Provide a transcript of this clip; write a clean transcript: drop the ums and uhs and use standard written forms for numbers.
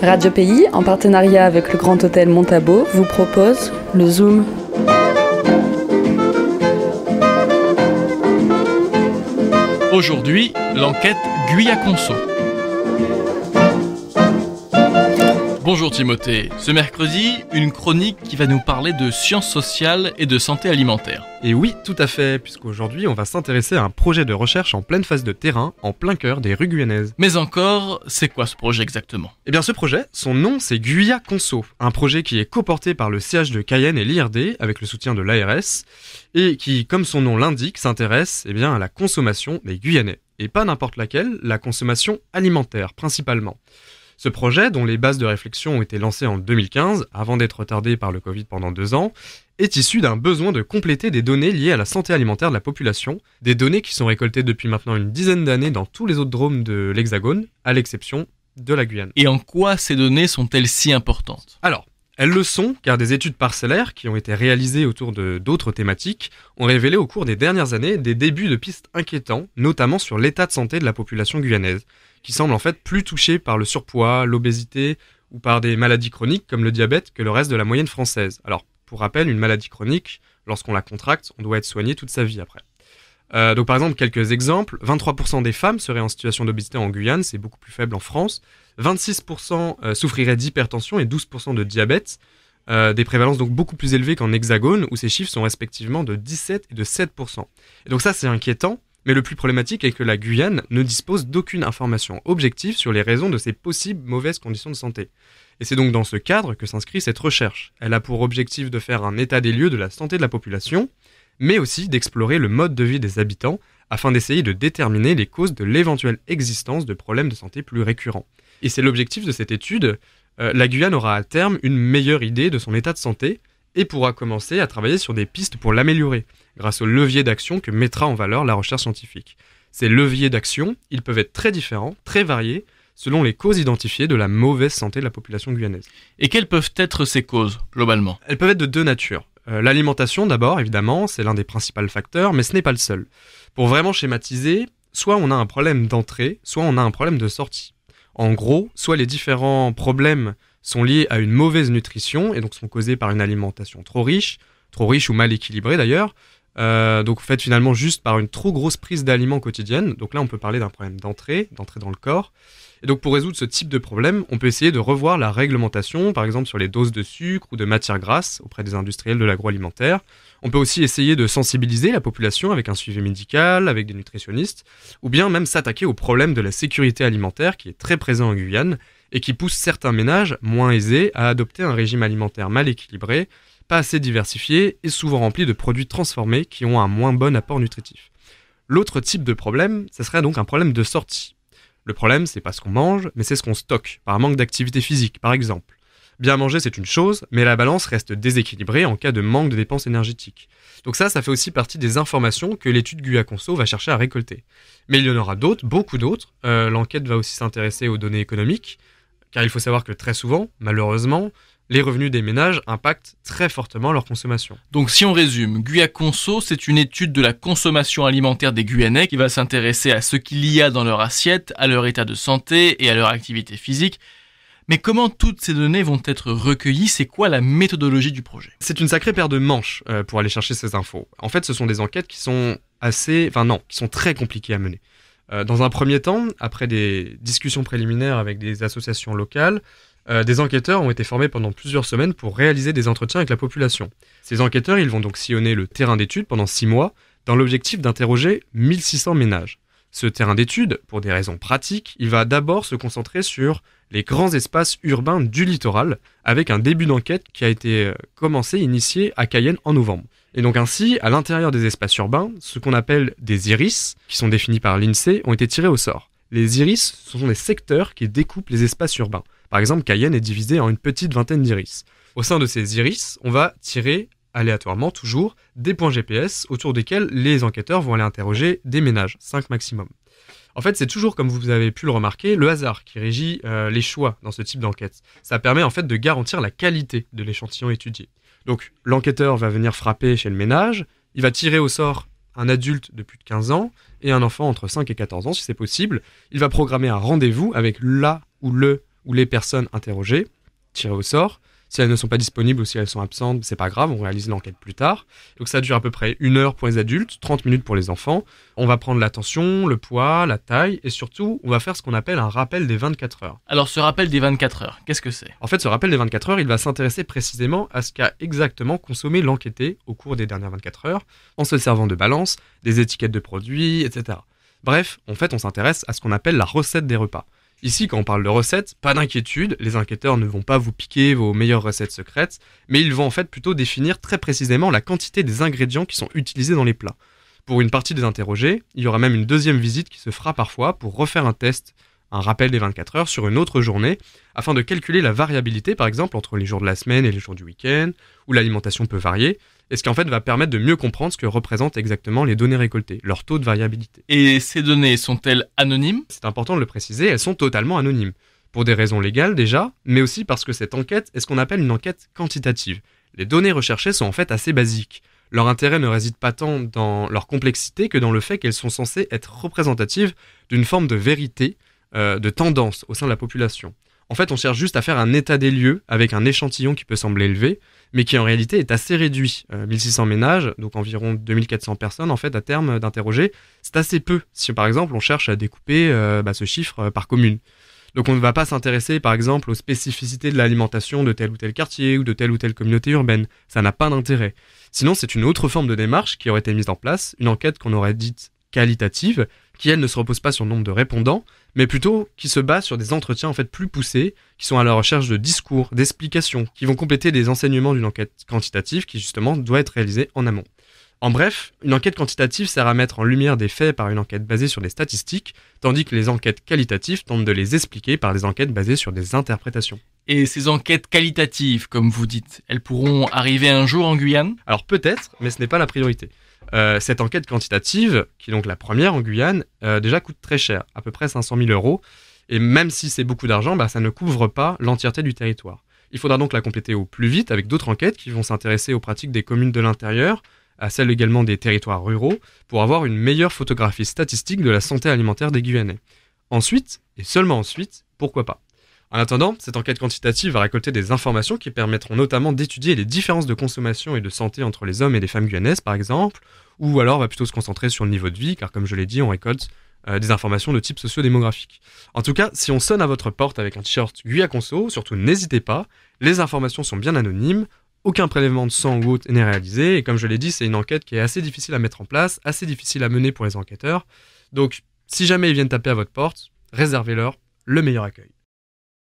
Radio Pays, en partenariat avec le Grand Hôtel Montabo, vous propose le Zoom. Aujourd'hui, l'enquête Guyaconso. Bonjour Timothée, ce mercredi, une chronique qui va nous parler de sciences sociales et de santé alimentaire. Et oui, tout à fait, puisqu'aujourd'hui on va s'intéresser à un projet de recherche en pleine phase de terrain, en plein cœur des rues guyanaises. Mais encore, c'est quoi ce projet exactement ? Eh bien ce projet, son nom c'est Guyaconso, un projet qui est coporté par le CH de Cayenne et l'IRD, avec le soutien de l'ARS, et qui, comme son nom l'indique, s'intéresse à la consommation des Guyanais. Et pas n'importe laquelle, la consommation alimentaire principalement. Ce projet, dont les bases de réflexion ont été lancées en 2015, avant d'être retardé par le Covid pendant 2 ans, est issu d'un besoin de compléter des données liées à la santé alimentaire de la population, des données qui sont récoltées depuis maintenant une dizaine d'années dans tous les autres dômes de l'Hexagone, à l'exception de la Guyane. Et en quoi ces données sont-elles si importantes ? Alors, elles le sont car des études parcellaires qui ont été réalisées autour de d'autres thématiques ont révélé au cours des dernières années des débuts de pistes inquiétants, notamment sur l'état de santé de la population guyanaise, qui semble en fait plus touchée par le surpoids, l'obésité ou par des maladies chroniques comme le diabète que le reste de la moyenne française. Alors, pour rappel, une maladie chronique, lorsqu'on la contracte, on doit être soigné toute sa vie après. Donc par exemple, quelques exemples, 23% des femmes seraient en situation d'obésité en Guyane, c'est beaucoup plus faible en France, 26% souffriraient d'hypertension et 12% de diabète, des prévalences donc beaucoup plus élevées qu'en Hexagone, où ces chiffres sont respectivement de 17 et de 7%. Et donc ça c'est inquiétant, mais le plus problématique est que la Guyane ne dispose d'aucune information objective sur les raisons de ces possibles mauvaises conditions de santé. Et c'est donc dans ce cadre que s'inscrit cette recherche. Elle a pour objectif de faire un état des lieux de la santé de la population, mais aussi d'explorer le mode de vie des habitants afin d'essayer de déterminer les causes de l'éventuelle existence de problèmes de santé plus récurrents. Et c'est l'objectif de cette étude. La Guyane aura à terme une meilleure idée de son état de santé et pourra commencer à travailler sur des pistes pour l'améliorer, grâce aux leviers d'action que mettra en valeur la recherche scientifique. Ces leviers d'action, ils peuvent être très différents, très variés, selon les causes identifiées de la mauvaise santé de la population guyanaise. Et quelles peuvent être ces causes, globalement ? Elles peuvent être de 2 natures. L'alimentation d'abord, évidemment, c'est l'un des principaux facteurs, mais ce n'est pas le seul. Pour vraiment schématiser, soit on a un problème d'entrée, soit on a un problème de sortie. En gros, soit les différents problèmes sont liés à une mauvaise nutrition, et donc sont causés par une alimentation trop riche ou mal équilibrée d'ailleurs, donc faite finalement juste par une trop grosse prise d'aliments quotidienne. Donc là on peut parler d'un problème d'entrée dans le corps. Et donc pour résoudre ce type de problème, on peut essayer de revoir la réglementation, par exemple sur les doses de sucre ou de matières grasses auprès des industriels de l'agroalimentaire. On peut aussi essayer de sensibiliser la population avec un suivi médical, avec des nutritionnistes, ou bien même s'attaquer au problème de la sécurité alimentaire qui est très présent en Guyane et qui pousse certains ménages moins aisés à adopter un régime alimentaire mal équilibré, pas assez diversifié et souvent rempli de produits transformés qui ont un moins bon apport nutritif. L'autre type de problème, ce serait donc un problème de sortie. Le problème, c'est pas ce qu'on mange, mais c'est ce qu'on stocke, par manque d'activité physique, par exemple. Bien manger, c'est une chose, mais la balance reste déséquilibrée en cas de manque de dépenses énergétiques. Donc ça fait aussi partie des informations que l'étude Guyaconso va chercher à récolter. Mais il y en aura d'autres, beaucoup d'autres. L'enquête va aussi s'intéresser aux données économiques, car il faut savoir que très souvent, malheureusement, les revenus des ménages impactent très fortement leur consommation. Donc si on résume, Guyaconso, c'est une étude de la consommation alimentaire des Guyanais qui va s'intéresser à ce qu'il y a dans leur assiette, à leur état de santé et à leur activité physique. Mais comment toutes ces données vont être recueillies ? C'est quoi la méthodologie du projet ? C'est une sacrée paire de manches pour aller chercher ces infos. En fait, ce sont des enquêtes qui sont qui sont très compliquées à mener. Dans un premier temps, après des discussions préliminaires avec des associations locales, des enquêteurs ont été formés pendant plusieurs semaines pour réaliser des entretiens avec la population. Ces enquêteurs, ils vont donc sillonner le terrain d'études pendant 6 mois dans l'objectif d'interroger 1600 ménages. Ce terrain d'études, pour des raisons pratiques, il va d'abord se concentrer sur les grands espaces urbains du littoral, avec un début d'enquête qui a été initié à Cayenne en novembre. Et donc ainsi, à l'intérieur des espaces urbains, ce qu'on appelle des iris, qui sont définis par l'INSEE, ont été tirés au sort. Les iris, ce sont des secteurs qui découpent les espaces urbains. Par exemple, Cayenne est divisée en une petite vingtaine d'iris. Au sein de ces iris, on va tirer aléatoirement toujours des points GPS autour desquels les enquêteurs vont aller interroger des ménages, 5 maximum. En fait, c'est toujours, comme vous avez pu le remarquer, le hasard qui régit les choix dans ce type d'enquête. Ça permet en fait de garantir la qualité de l'échantillon étudié. Donc, l'enquêteur va venir frapper chez le ménage, il va tirer au sort un adulte de plus de 15 ans et un enfant entre 5 et 14 ans si c'est possible. Il va programmer un rendez-vous avec la ou le où les personnes interrogées, tirées au sort, si elles ne sont pas disponibles ou si elles sont absentes, c'est pas grave, on réalise l'enquête plus tard. Donc ça dure à peu près 1 heure pour les adultes, 30 minutes pour les enfants. On va prendre la tension, le poids, la taille et surtout, on va faire ce qu'on appelle un rappel des 24 heures. Alors ce rappel des 24 heures, qu'est-ce que c'est? En fait, ce rappel des 24 heures, il va s'intéresser précisément à ce qu'a exactement consommé l'enquêté au cours des dernières 24 heures, en se servant de balance, des étiquettes de produits, etc. Bref, en fait, on s'intéresse à ce qu'on appelle la recette des repas. Ici, quand on parle de recettes, pas d'inquiétude, les enquêteurs ne vont pas vous piquer vos meilleures recettes secrètes, mais ils vont en fait plutôt définir très précisément la quantité des ingrédients qui sont utilisés dans les plats. Pour une partie des interrogés, il y aura même une deuxième visite qui se fera parfois pour refaire un test, un rappel des 24 heures sur une autre journée, afin de calculer la variabilité par exemple entre les jours de la semaine et les jours du week-end, où l'alimentation peut varier, et ce qui en fait va permettre de mieux comprendre ce que représentent exactement les données récoltées, leur taux de variabilité. Et ces données sont-elles anonymes? C'est important de le préciser, elles sont totalement anonymes. Pour des raisons légales déjà, mais aussi parce que cette enquête est ce qu'on appelle une enquête quantitative. Les données recherchées sont en fait assez basiques. Leur intérêt ne réside pas tant dans leur complexité que dans le fait qu'elles sont censées être représentatives d'une forme de vérité, de tendance au sein de la population. En fait, on cherche juste à faire un état des lieux avec un échantillon qui peut sembler élevé, mais qui en réalité est assez réduit. 1600 ménages, donc environ 2400 personnes en fait à terme d'interroger, c'est assez peu si par exemple on cherche à découper ce chiffre par commune. Donc on ne va pas s'intéresser par exemple aux spécificités de l'alimentation de tel ou tel quartier ou de telle ou telle communauté urbaine, ça n'a pas d'intérêt. Sinon c'est une autre forme de démarche qui aurait été mise en place, une enquête qu'on aurait dite qualitative, qui elle ne se repose pas sur le nombre de répondants, mais plutôt qui se base sur des entretiens en fait plus poussés, qui sont à la recherche de discours, d'explications, qui vont compléter des enseignements d'une enquête quantitative qui justement doit être réalisée en amont. En bref, une enquête quantitative sert à mettre en lumière des faits par une enquête basée sur des statistiques, tandis que les enquêtes qualitatives tentent de les expliquer par des enquêtes basées sur des interprétations. Et ces enquêtes qualitatives, comme vous dites, elles pourront arriver un jour en Guyane? Alors peut-être, mais ce n'est pas la priorité. Cette enquête quantitative, qui est donc la première en Guyane, déjà coûte très cher, à peu près 500 000 €, et même si c'est beaucoup d'argent, ça ne couvre pas l'entièreté du territoire. Il faudra donc la compléter au plus vite avec d'autres enquêtes qui vont s'intéresser aux pratiques des communes de l'intérieur, à celles également des territoires ruraux, pour avoir une meilleure photographie statistique de la santé alimentaire des Guyanais. Ensuite, et seulement ensuite, pourquoi pas. En attendant, cette enquête quantitative va récolter des informations qui permettront notamment d'étudier les différences de consommation et de santé entre les hommes et les femmes guyanaises, par exemple, ou alors va plutôt se concentrer sur le niveau de vie, car comme je l'ai dit, on récolte des informations de type socio-démographique. En tout cas, si on sonne à votre porte avec un t-shirt Guyaconso, surtout n'hésitez pas, les informations sont bien anonymes, aucun prélèvement de sang ou autre n'est réalisé, et comme je l'ai dit, c'est une enquête qui est assez difficile à mettre en place, assez difficile à mener pour les enquêteurs, donc si jamais ils viennent taper à votre porte, réservez-leur le meilleur accueil.